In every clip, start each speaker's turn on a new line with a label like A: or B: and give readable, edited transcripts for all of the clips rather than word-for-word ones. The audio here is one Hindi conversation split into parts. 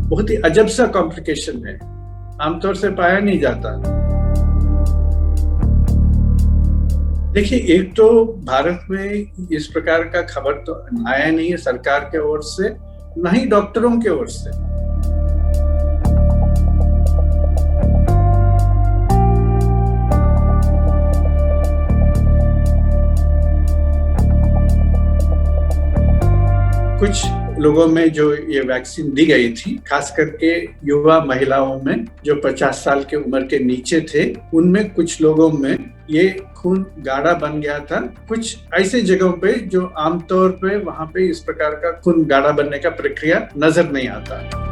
A: बहुत ही अजब सा कॉम्प्लिकेशन है, आमतौर से पाया नहीं जाता। देखिए, एक तो भारत में इस प्रकार का खबर तो आया नहीं है सरकार के ओर से, न ही डॉक्टरों के ओर से। कुछ लोगों में जो ये वैक्सीन दी गई थी, खास करके युवा महिलाओं में जो 50 साल के उम्र के नीचे थे, उनमें कुछ लोगों में ये खून गाढ़ा बन गया था। कुछ ऐसे जगहों पे जो आमतौर पे वहां पे इस प्रकार का खून गाढ़ा बनने का प्रक्रिया नजर नहीं आता।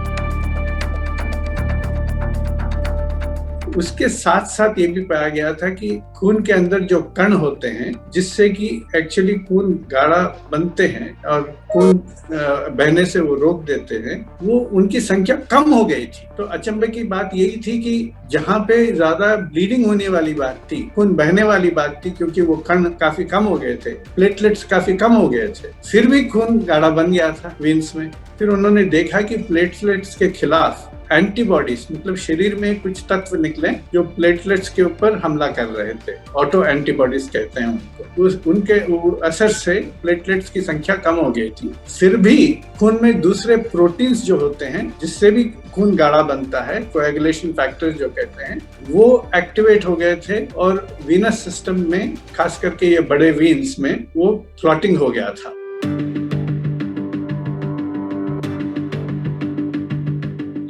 A: उसके साथ साथ ये भी पाया गया था कि खून के अंदर जो कण होते हैं, जिससे कि एक्चुअली खून गाढ़ा बनते हैं और खून बहने से वो रोक देते हैं, वो उनकी संख्या कम हो गई थी। तो अचंभे की बात यही थी कि जहाँ पे ज्यादा ब्लीडिंग होने वाली बात थी, खून बहने वाली बात थी, क्योंकि वो कण काफी कम हो गए थे, प्लेटलेट्स काफी कम हो गए थे, फिर भी खून गाढ़ा बन गया था वेन्स में। फिर उन्होंने देखा कि प्लेटलेट्स के खिलाफ एंटीबॉडीज, मतलब शरीर में कुछ तत्व निकले जो प्लेटलेट्स के ऊपर हमला कर रहे थे, ऑटो एंटीबॉडीज कहते हैं उनको। उनके असर से प्लेटलेट्स की संख्या कम हो गई थी। फिर भी खून में दूसरे प्रोटीन्स जो होते हैं जिससे भी खून गाढ़ा बनता है, कोएगुलेशन फैक्टर्स जो कहते हैं, वो एक्टिवेट हो गए थे और वीनस सिस्टम में, खास करके ये बड़े वीन्स में, वो क्लॉटिंग हो गया था।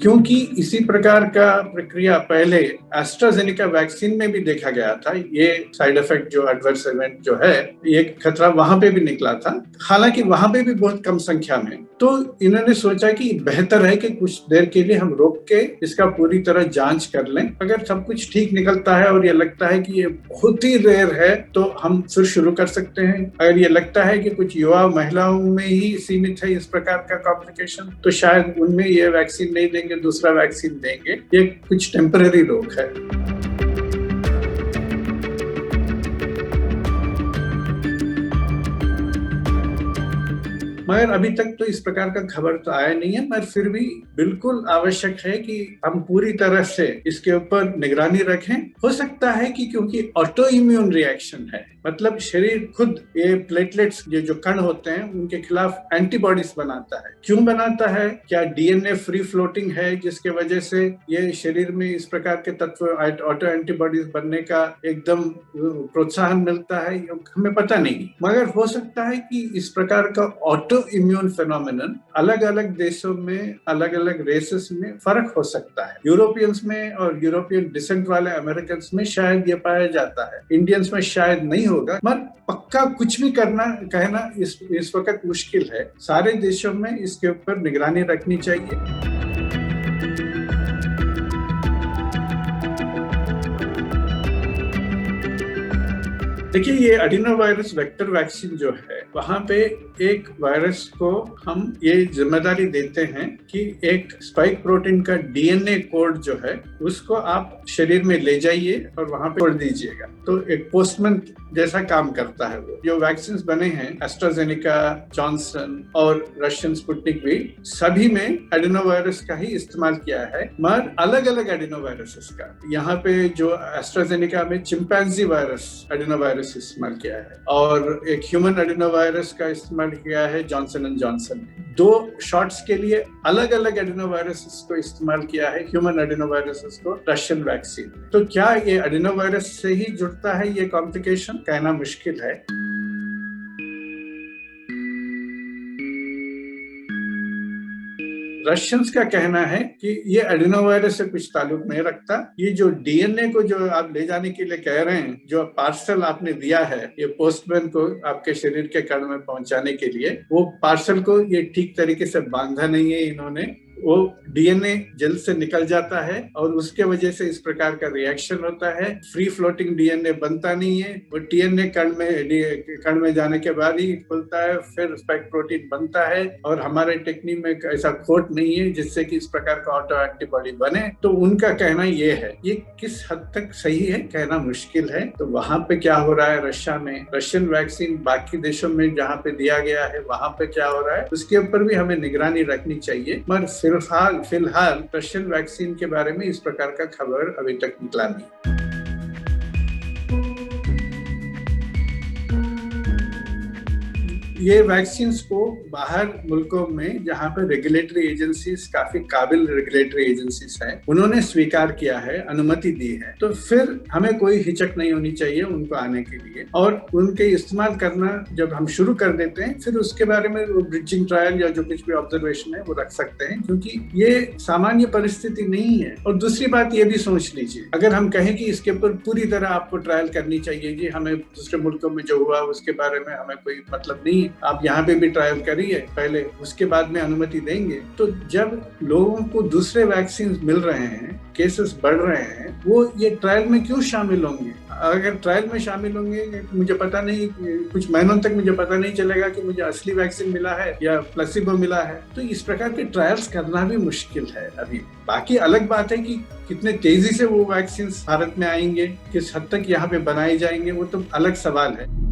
A: क्योंकि इसी प्रकार का प्रक्रिया पहले एस्ट्राजेनेका वैक्सीन में भी देखा गया था, ये साइड इफेक्ट जो एडवर्स इवेंट जो है, ये खतरा वहां पे भी निकला था, हालांकि वहां पे भी बहुत कम संख्या में। तो इन्होंने सोचा कि बेहतर है कि कुछ देर के लिए हम रोक के इसका पूरी तरह जांच कर लें। अगर सब कुछ ठीक निकलता है और ये लगता है कि ये बहुत ही रेयर है, तो हम फिर शुरू कर सकते हैं। अगर ये लगता है कि कुछ युवा महिलाओं में ही सीमित है इस प्रकार का कॉम्प्लिकेशन, तो शायद उनमें ये वैक्सीन नहीं देंगे, दूसरा वैक्सीन देंगे। ये कुछ टेम्पररी रोग है। मगर अभी तक तो इस प्रकार का खबर तो आया नहीं है, मगर फिर भी बिल्कुल आवश्यक है कि हम पूरी तरह से इसके ऊपर निगरानी रखें। हो सकता है कि क्योंकि ऑटो इम्यून रिएक्शन है, मतलब शरीर खुद ये प्लेटलेट्स, ये जो कण होते हैं, उनके खिलाफ एंटीबॉडीज बनाता है। क्यों बनाता है? क्या डीएनए फ्री फ्लोटिंग है जिसके वजह से ये शरीर में इस प्रकार के तत्व, ऑटो एंटीबॉडीज बनने का एकदम प्रोत्साहन मिलता है? हमें पता नहीं, मगर हो सकता है कि इस प्रकार का ऑटो इम्यून फिनोमेनन अलग अलग देशों में, अलग अलग रेसेस में फर्क हो सकता है। यूरोपियंस में और यूरोपियन डिसेंट वाले अमेरिकन में शायद ये पाया जाता है, इंडियंस में शायद नहीं होगा। मगर पक्का कुछ भी कहना इस वक्त मुश्किल है। सारे देशों में इसके ऊपर निगरानी रखनी चाहिए। देखिए, ये एडिनोवायरस वेक्टर वैक्सीन जो है, वहां पे एक वायरस को हम ये जिम्मेदारी देते हैं कि एक स्पाइक प्रोटीन का डीएनए कोड जो है, उसको आप शरीर में ले जाइए और वहां पे छोड़ दीजिएगा। तो एक पोस्टमैन जैसा काम करता है वो। जो वैक्सीन बने हैं, एस्ट्राजेनेका, जॉनसन और रशियन स्पुतनिक भी, सभी में एडिनोवायरस का ही इस्तेमाल किया है, मगर अलग अलग एडिनोवायरस का। यहाँ पे जो एस्ट्राजेनेका में चिंपैंजी वायरस एडिनोवायरस इस्तेमाल किया है और एक ह्यूमन एडिनोवायरस का इस्तेमाल किया है जॉनसन एंड जॉनसन ने। 2 शॉट्स के लिए अलग अलग एडिनोवायरस को इस्तेमाल किया है, ह्यूमन एडिनोवायरस को रशियन वैक्सीन। तो क्या ये एडिनोवायरस से ही जुड़ता है ये कॉम्प्लिकेशन? कहना मुश्किल है। रशियंस का कहना है कि ये एडिनोवायरस से कुछ ताल्लुक नहीं रखता। ये जो डीएनए को जो आप ले जाने के लिए कह रहे हैं, जो पार्सल आपने दिया है ये पोस्टमैन को आपके शरीर के कण में पहुंचाने के लिए, वो पार्सल को ये ठीक तरीके से बांधा नहीं है इन्होंने। वो डीएनए जल्द से निकल जाता है और उसके वजह से इस प्रकार का रिएक्शन होता है। फ्री फ्लोटिंग डीएनए बनता नहीं है, वो डीएनए कण में जाने के बाद ही खुलता है, फिर स्पाइक प्रोटीन बनता है। और हमारे टेक्निक में ऐसा खोट नहीं है जिससे कि इस प्रकार का ऑटो एंटीबॉडी बने। तो उनका कहना ये है, ये किस हद तक सही है कहना मुश्किल है। तो वहां पे क्या हो रहा है रशिया में, रशियन वैक्सीन बाकी देशों में जहाँ पे दिया गया है वहां पे क्या हो रहा है, उसके ऊपर भी हमें निगरानी रखनी चाहिए। मगर फिलहाल रशियन वैक्सीन के बारे में इस प्रकार का खबर अभी तक निकला नहीं। ये वैक्सीन को बाहर मुल्कों में जहां पर रेगुलेटरी एजेंसीज काफी काबिल रेगुलेटरी एजेंसीज हैं, उन्होंने स्वीकार किया है, अनुमति दी है, तो फिर हमें कोई हिचक नहीं होनी चाहिए उनको आने के लिए। और उनके इस्तेमाल करना जब हम शुरू कर देते हैं, फिर उसके बारे में ब्रिजिंग ट्रायल या जो कुछ भी ऑब्जर्वेशन है वो रख सकते हैं, क्योंकि ये सामान्य परिस्थिति नहीं है। और दूसरी बात ये भी सोच लीजिए, अगर हम कहें कि इसके ऊपर पूरी तरह आपको ट्रायल करनी चाहिए, जी हमें दूसरे मुल्कों में जो हुआ उसके बारे में हमें कोई मतलब नहीं, आप यहाँ पे भी ट्रायल करिए पहले, उसके बाद में अनुमति देंगे, तो जब लोगों को दूसरे वैक्सीन मिल रहे हैं, केसेस बढ़ रहे हैं, वो ये ट्रायल में क्यों शामिल होंगे? अगर ट्रायल में शामिल होंगे, मुझे पता नहीं, कुछ महीनों तक मुझे पता नहीं चलेगा कि मुझे असली वैक्सीन मिला है या प्लेसिबो मिला है। तो इस प्रकार के ट्रायल्स करना भी मुश्किल है अभी। बाकी अलग बात है कि कितने तेजी से वो वैक्सीन भारत में आएंगे, किस हद तक यहाँ पे बनाए जाएंगे, वो तो अलग सवाल है।